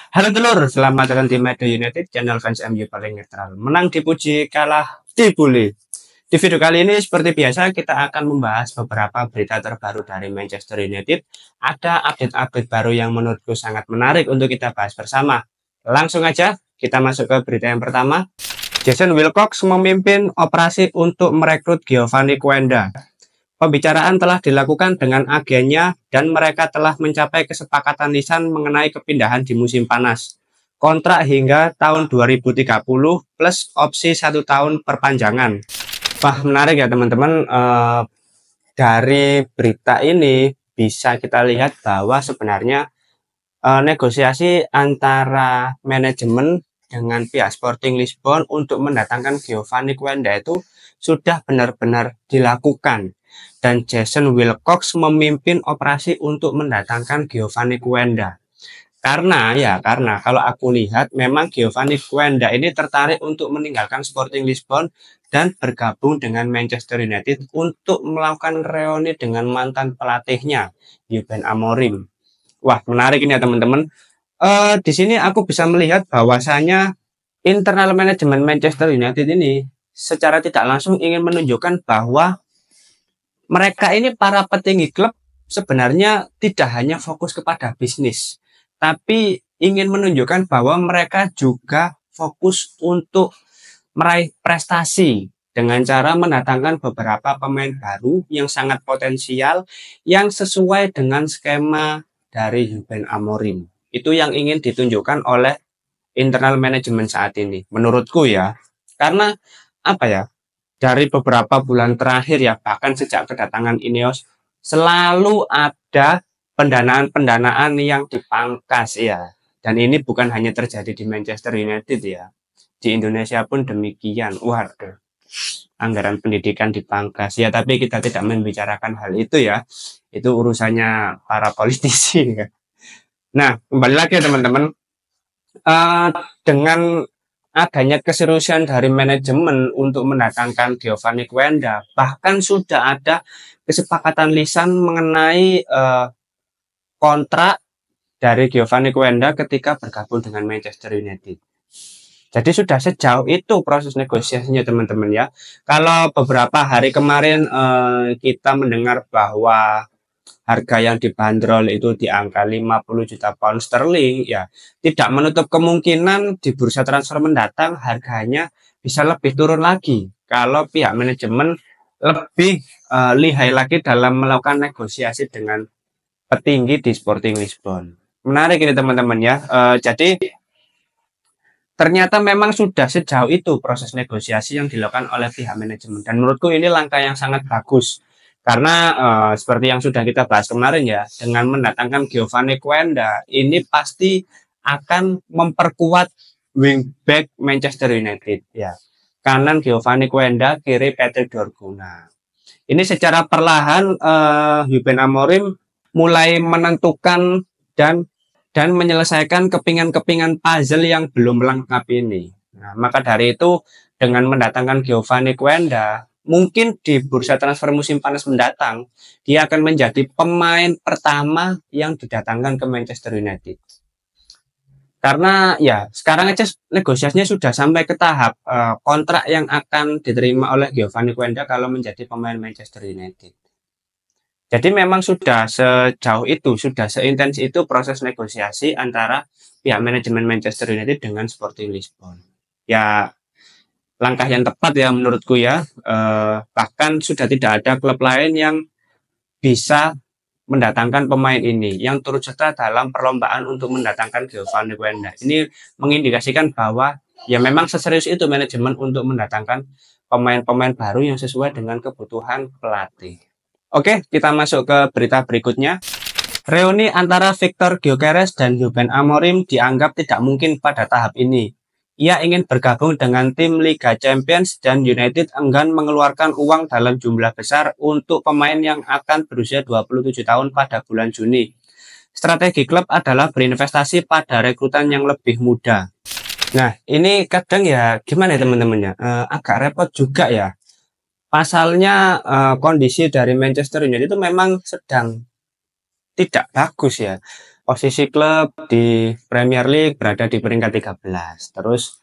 Halo telur, selamat datang di Madrid United, channel fans MU paling netral. Menang dipuji, kalah dibully. Di video kali ini seperti biasa kita akan membahas beberapa berita terbaru dari Manchester United. Ada update-update baru yang menurutku sangat menarik untuk kita bahas bersama. Langsung aja kita masuk ke berita yang pertama. Jason Wilcox memimpin operasi untuk merekrut Giovanni Quenda. Pembicaraan telah dilakukan dengan agennya dan mereka telah mencapai kesepakatan lisan mengenai kepindahan di musim panas. Kontrak hingga tahun 2030 plus opsi 1 tahun perpanjangan. Wah, menarik ya teman-teman. Dari berita ini bisa kita lihat bahwa sebenarnya negosiasi antara manajemen dengan pihak Sporting Lisbon untuk mendatangkan Giovanni Quenda itu sudah benar-benar dilakukan. Dan Jason Wilcox memimpin operasi untuk mendatangkan Giovanni Quenda. Karena kalau aku lihat memang Giovanni Quenda ini tertarik untuk meninggalkan Sporting Lisbon dan bergabung dengan Manchester United untuk melakukan reuni dengan mantan pelatihnya, Ruben Amorim. Wah, menarik ini ya teman-teman. Di sini aku bisa melihat bahwasanya internal manajemen Manchester United ini secara tidak langsung ingin menunjukkan bahwa mereka ini para petinggi klub sebenarnya tidak hanya fokus kepada bisnis, tapi ingin menunjukkan bahwa mereka juga fokus untuk meraih prestasi dengan cara mendatangkan beberapa pemain baru yang sangat potensial yang sesuai dengan skema dari Ruben Amorim. Itu yang ingin ditunjukkan oleh internal manajemen saat ini, menurutku ya. Karena apa ya? Dari beberapa bulan terakhir ya, bahkan sejak kedatangan Ineos, selalu ada pendanaan-pendanaan yang dipangkas ya. Dan ini bukan hanya terjadi di Manchester United ya. Di Indonesia pun demikian. Waduh, anggaran pendidikan dipangkas ya, tapi kita tidak membicarakan hal itu ya. Itu urusannya para politisi. Nah, kembali lagi ya teman-teman. Dengan adanya keseriusan dari manajemen untuk mendatangkan Giovanni Quenda, bahkan sudah ada kesepakatan lisan mengenai kontrak dari Giovanni Quenda ketika bergabung dengan Manchester United. Jadi sudah sejauh itu proses negosiasinya teman-teman ya. Kalau beberapa hari kemarin kita mendengar bahwa harga yang dibanderol itu di angka 50 juta pound sterling ya, tidak menutup kemungkinan di bursa transfer mendatang harganya bisa lebih turun lagi kalau pihak manajemen lebih lihai lagi dalam melakukan negosiasi dengan petinggi di Sporting Lisbon. Menarik ini teman-teman ya. Jadi ternyata memang sudah sejauh itu proses negosiasi yang dilakukan oleh pihak manajemen, dan menurutku ini langkah yang sangat bagus. Karena seperti yang sudah kita bahas kemarin ya, dengan mendatangkan Giovanni Quenda, ini pasti akan memperkuat wingback Manchester United ya. Kanan Giovanni Quenda, kiri Patrick Dorgu. Nah, ini secara perlahan Ruben Amorim mulai menentukan dan menyelesaikan kepingan-kepingan puzzle yang belum lengkap ini. Nah, maka dari itu dengan mendatangkan Giovanni Quenda, mungkin di bursa transfer musim panas mendatang, dia akan menjadi pemain pertama yang didatangkan ke Manchester United. Karena ya sekarang aja negosiasinya sudah sampai ke tahap kontrak yang akan diterima oleh Giovanni Quenda kalau menjadi pemain Manchester United. Jadi memang sudah sejauh itu, sudah seintens itu proses negosiasi antara pihak manajemen Manchester United dengan Sporting Lisbon. Ya, langkah yang tepat ya menurutku ya. Bahkan sudah tidak ada klub lain yang bisa mendatangkan pemain ini yang turut serta dalam perlombaan untuk mendatangkan Giovanni Quenda. Ini mengindikasikan bahwa ya memang seserius itu manajemen untuk mendatangkan pemain-pemain baru yang sesuai dengan kebutuhan pelatih. Oke, kita masuk ke berita berikutnya. Reuni antara Victor Gyökeres dan Ruben Amorim dianggap tidak mungkin pada tahap ini. Ia ingin bergabung dengan tim Liga Champions dan United enggan mengeluarkan uang dalam jumlah besar untuk pemain yang akan berusia 27 tahun pada bulan Juni. Strategi klub adalah berinvestasi pada rekrutan yang lebih muda. Nah, ini kadang ya gimana ya teman-temannya? Agak repot juga ya. Pasalnya kondisi dari Manchester United itu memang sedang tidak bagus ya. posisi klub di Premier League berada di peringkat 13. Terus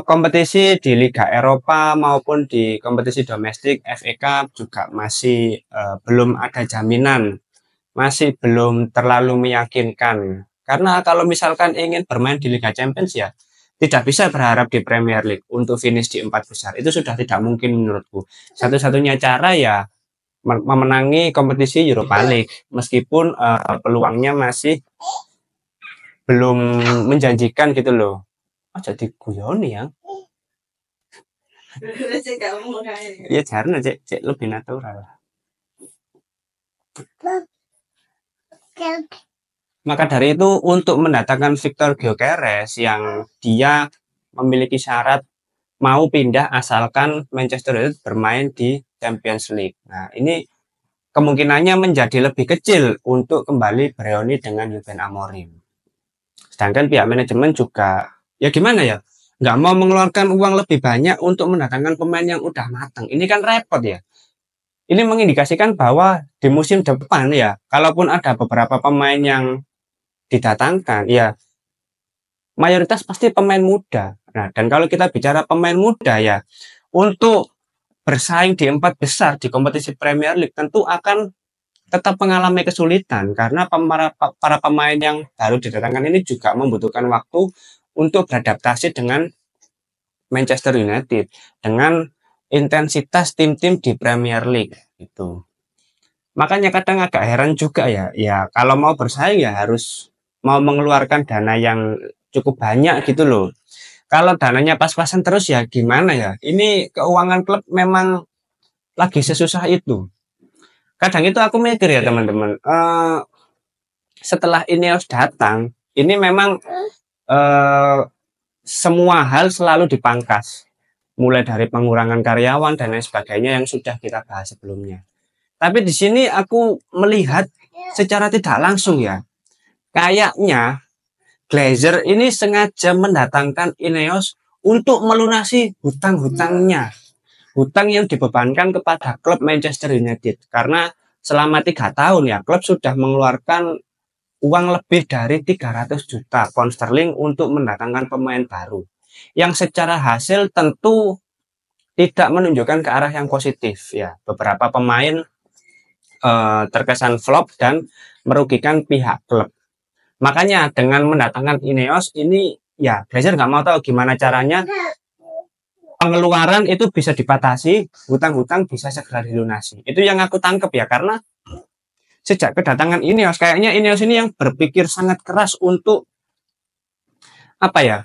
kompetisi di Liga Eropa maupun di kompetisi domestik FA Cup juga masih belum ada jaminan, masih belum terlalu meyakinkan. Karena kalau misalkan ingin bermain di Liga Champions ya tidak bisa berharap di Premier League untuk finish di 4 besar. Itu sudah tidak mungkin menurutku. Satu-satunya cara ya memenangi kompetisi Europa League meskipun peluangnya masih belum menjanjikan gitu loh. Jadi guyoni ya. Iya jarang cek lebih natural. Maka dari itu untuk mendatangkan Victor Gyökeres yang dia memiliki syarat mau pindah asalkan Manchester United bermain di Champions League. Nah ini kemungkinannya menjadi lebih kecil untuk kembali bereuni dengan Ruben Amorim. Sedangkan pihak manajemen juga ya gimana ya, nggak mau mengeluarkan uang lebih banyak untuk mendatangkan pemain yang udah matang. Ini kan repot ya. Ini mengindikasikan bahwa di musim depan ya, kalaupun ada beberapa pemain yang didatangkan, ya mayoritas pasti pemain muda. Nah, dan kalau kita bicara pemain muda ya, untuk bersaing di 4 besar di kompetisi Premier League tentu akan tetap mengalami kesulitan karena para pemain yang baru didatangkan ini juga membutuhkan waktu untuk beradaptasi dengan Manchester United, dengan intensitas tim-tim di Premier League itu. Makanya kadang agak heran juga ya kalau mau bersaing ya harus mau mengeluarkan dana yang cukup banyak gitu loh. Kalau dananya pas-pasan terus ya gimana ya? Ini keuangan klub memang lagi sesusah itu. Kadang itu aku mikir ya teman-teman, setelah Ineos datang, ini memang semua hal selalu dipangkas. Mulai dari pengurangan karyawan dan lain sebagainya yang sudah kita bahas sebelumnya. Tapi di sini aku melihat secara tidak langsung ya, kayaknya Glazer ini sengaja mendatangkan Ineos untuk melunasi hutang-hutangnya. Hutang yang dibebankan kepada klub Manchester United. Karena selama 3 tahun ya, klub sudah mengeluarkan uang lebih dari 300 juta pound sterling untuk mendatangkan pemain baru. Yang secara hasil tentu tidak menunjukkan ke arah yang positif ya. Beberapa pemain terkesan flop dan merugikan pihak klub. Makanya dengan mendatangkan Ineos ini ya Glazer nggak mau tahu gimana caranya pengeluaran itu bisa dibatasi, hutang-hutang bisa segera dilunasi. Itu yang aku tangkap ya, karena sejak kedatangan Ineos kayaknya Ineos ini yang berpikir sangat keras untuk apa ya,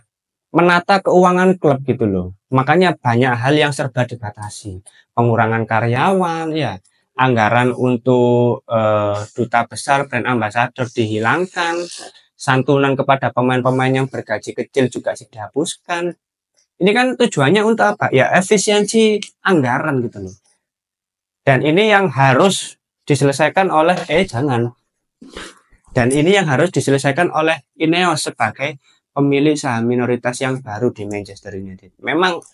menata keuangan klub gitu loh. Makanya banyak hal yang serba dibatasi, pengurangan karyawan ya, anggaran untuk duta besar brand ambassador dihilangkan, santunan kepada pemain-pemain yang bergaji kecil juga dihapuskan. Ini kan tujuannya untuk apa? Ya efisiensi anggaran gitu loh. Dan ini yang harus diselesaikan oleh Dan ini yang harus diselesaikan oleh Ineos sebagai pemilik saham minoritas yang baru di Manchester United. Memang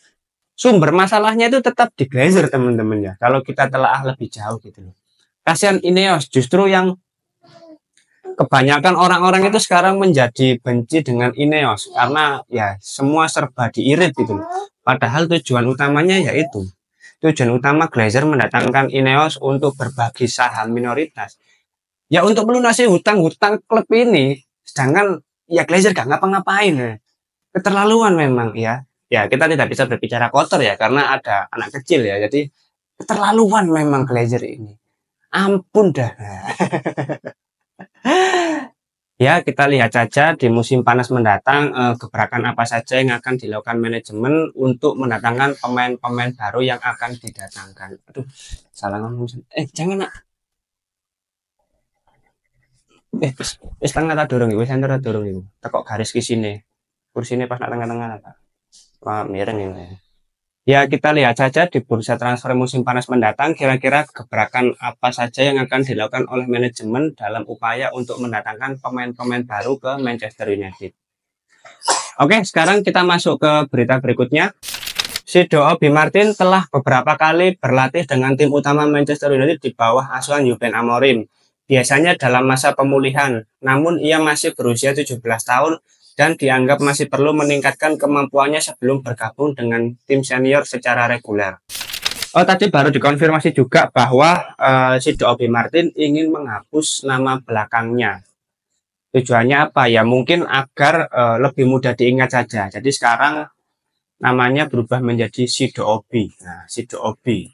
sumber masalahnya itu tetap di Glazer teman-teman ya. Kalau kita telaah lebih jauh gitu loh. Kasihan Ineos justru yang kebanyakan orang-orang itu sekarang menjadi benci dengan Ineos karena ya semua serba diirit gitu loh. Padahal tujuan utamanya yaitu tujuan utama Glazer mendatangkan Ineos untuk berbagi saham minoritas. Ya untuk melunasi hutang-hutang klub ini. Sedangkan ya Glazer gak ngapa-ngapain ya. Keterlaluan memang ya. Ya kita tidak bisa berbicara kotor ya karena ada anak kecil ya. Jadi keterlaluan memang Glazer ini. Ampun dah. Ya kita lihat saja di musim panas mendatang gebrakan apa saja yang akan dilakukan manajemen untuk mendatangkan pemain-pemain baru yang akan didatangkan. Aduh salah ngomong. Jangan nak. Setengah tak dorong ibu, center tak dorong ibu. Tekok garis ke sini. Kursinya pas nak tengah-tengah tak. Wah miring ini. Ya kita lihat saja di bursa transfer musim panas mendatang kira-kira gebrakan apa saja yang akan dilakukan oleh manajemen dalam upaya untuk mendatangkan pemain-pemain baru ke Manchester United. Oke, sekarang kita masuk ke berita berikutnya. Si Obi Martin telah beberapa kali berlatih dengan tim utama Manchester United di bawah asuhan Ruben Amorim. biasanya dalam masa pemulihan, namun ia masih berusia 17 tahun dan dianggap masih perlu meningkatkan kemampuannya sebelum bergabung dengan tim senior secara reguler. Oh, tadi baru dikonfirmasi juga bahwa si Obi Martin ingin menghapus nama belakangnya. Tujuannya apa? Ya mungkin agar lebih mudah diingat saja. Jadi sekarang namanya berubah menjadi Shido Obi. Nah, Shido Obi.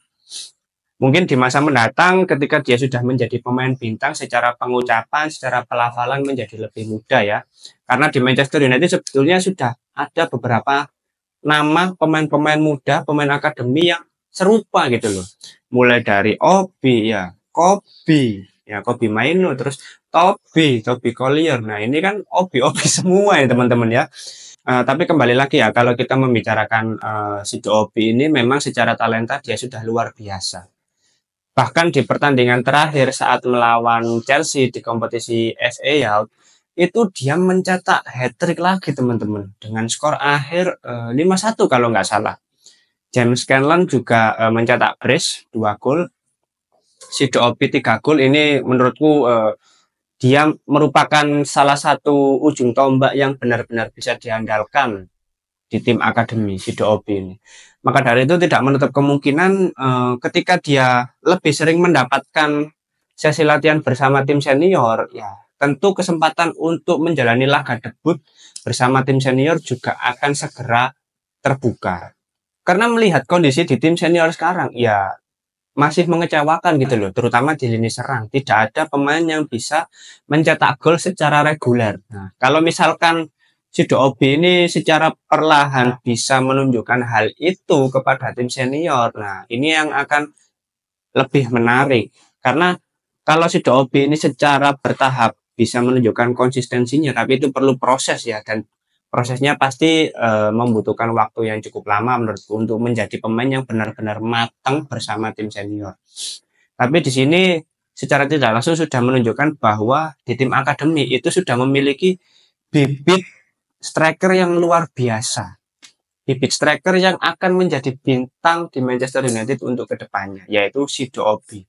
Mungkin di masa mendatang ketika dia sudah menjadi pemain bintang secara pengucapan, secara pelafalan menjadi lebih mudah ya. Karena di Manchester United sebetulnya sudah ada beberapa nama pemain-pemain muda, pemain akademi yang serupa gitu loh. Mulai dari Obi ya, Kobe Maino, terus Toby Collier. Nah, ini kan Obi semua ya teman-teman ya. Tapi kembali lagi ya, kalau kita membicarakan si Obi ini memang secara talenta dia sudah luar biasa. Bahkan di pertandingan terakhir saat melawan Chelsea di kompetisi FA Youth, itu dia mencetak hat-trick lagi teman-teman. Dengan skor akhir 5-1 kalau nggak salah. James Scanlon juga mencetak brace 2 gol. Si Obi 3 gol ini menurutku dia merupakan salah satu ujung tombak yang benar-benar bisa diandalkan di tim akademi si Obi ini. Maka dari itu tidak menutup kemungkinan ketika dia lebih sering mendapatkan sesi latihan bersama tim senior, ya tentu kesempatan untuk menjalani laga debut bersama tim senior juga akan segera terbuka. Karena melihat kondisi di tim senior sekarang, ya masih mengecewakan gitu loh, terutama di lini serang. Tidak ada pemain yang bisa mencetak gol secara reguler. Nah, kalau misalkan si Obi ini secara perlahan bisa menunjukkan hal itu kepada tim senior. Nah, ini yang akan lebih menarik. Karena kalau si Obi ini secara bertahap bisa menunjukkan konsistensinya, tapi itu perlu proses ya, dan prosesnya pasti membutuhkan waktu yang cukup lama menurutku untuk menjadi pemain yang benar-benar matang bersama tim senior. Tapi di sini secara tidak langsung sudah menunjukkan bahwa di tim akademi itu sudah memiliki bibit striker yang luar biasa. Bibit striker yang akan menjadi bintang di Manchester United untuk kedepannya, yaitu Shido Obi.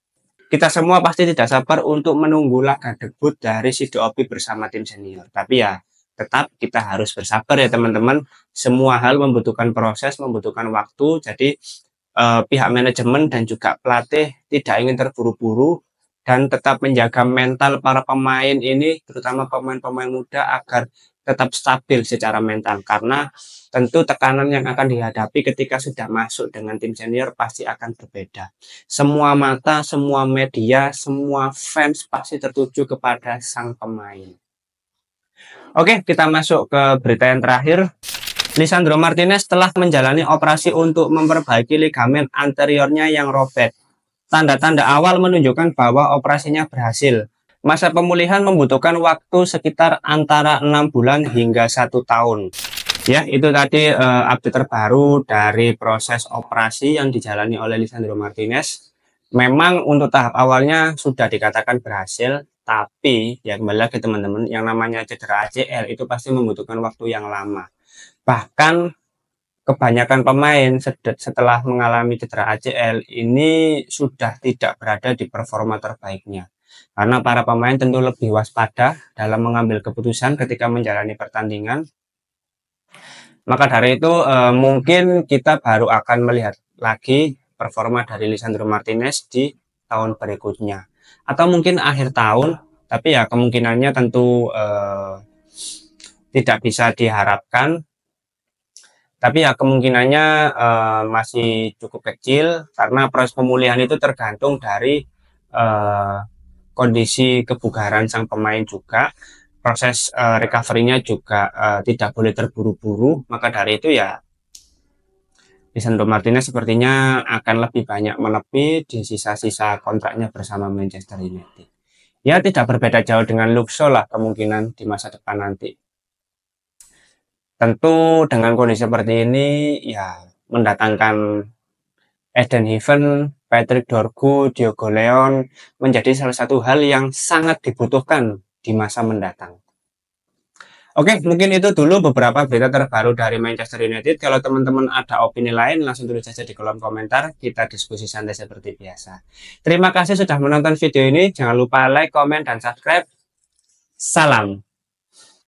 Kita semua pasti tidak sabar untuk menunggu laga debut dari Shido Obi bersama tim senior. Tapi ya, tetap kita harus bersabar ya teman-teman. Semua hal membutuhkan proses, membutuhkan waktu. Jadi pihak manajemen dan juga pelatih tidak ingin terburu-buru dan tetap menjaga mental para pemain ini, terutama pemain-pemain muda, agar tetap stabil secara mental, karena tentu tekanan yang akan dihadapi ketika sudah masuk dengan tim senior pasti akan berbeda. Semua mata, semua media, semua fans pasti tertuju kepada sang pemain. Oke, kita masuk ke berita yang terakhir. Lisandro Martinez telah menjalani operasi untuk memperbaiki ligamen anteriornya yang robek. Tanda-tanda awal menunjukkan bahwa operasinya berhasil. Masa pemulihan membutuhkan waktu sekitar antara 6 bulan hingga 1 tahun. Ya, itu tadi update terbaru dari proses operasi yang dijalani oleh Lisandro Martinez. Memang untuk tahap awalnya sudah dikatakan berhasil, tapi ya kembali lagi teman-teman, yang namanya cedera ACL itu pasti membutuhkan waktu yang lama. Bahkan kebanyakan pemain setelah mengalami cedera ACL ini sudah tidak berada di performa terbaiknya. Karena para pemain tentu lebih waspada dalam mengambil keputusan ketika menjalani pertandingan. Maka dari itu mungkin kita baru akan melihat lagi performa dari Lisandro Martinez di tahun berikutnya. Atau mungkin akhir tahun, tapi ya kemungkinannya tentu tidak bisa diharapkan. Tapi ya kemungkinannya masih cukup kecil, karena proses pemulihan itu tergantung dari kondisi kebugaran sang pemain juga. Proses recovery-nya juga tidak boleh terburu-buru. Maka dari itu ya Lisandro Martinez sepertinya akan lebih banyak menepi di sisa-sisa kontraknya bersama Manchester United. Ya tidak berbeda jauh dengan Luke Shaw lah kemungkinan di masa depan nanti. Tentu dengan kondisi seperti ini ya mendatangkan Eden Heaven, Patrick Dorgu, Diogo Leon menjadi salah satu hal yang sangat dibutuhkan di masa mendatang. Oke, mungkin itu dulu beberapa berita terbaru dari Manchester United. Kalau teman-teman ada opini lain, langsung tulis saja di kolom komentar. Kita diskusi santai seperti biasa. Terima kasih sudah menonton video ini. Jangan lupa like, komen, dan subscribe. Salam.